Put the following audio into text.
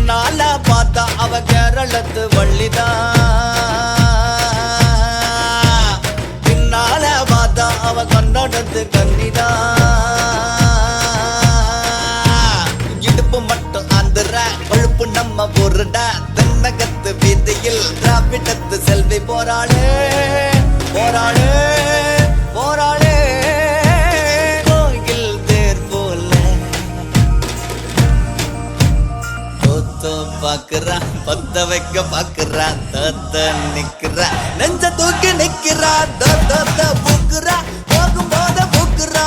நால பார்த்தா அவ கேரளத்து வள்ளிதான், பின்னால பார்த்தா அவ கன்னடத்து கன்னிதான். இடுப்பு மட்டும் ஆந்திர கொழுப்பு நம்ம பொருடா, தென்னகத்து வீதியில் திராவிடத்து செல்வி போராளே போராளே போராளே. கோயில் தேர் போல பாக்குறான், பத்த வைக்க பாக்குறான், தத்த நிக்கிறா, நெஞ்ச தூக்கி நிக்கிறா, பூக்குறா, போகும் போத பூக்குறா.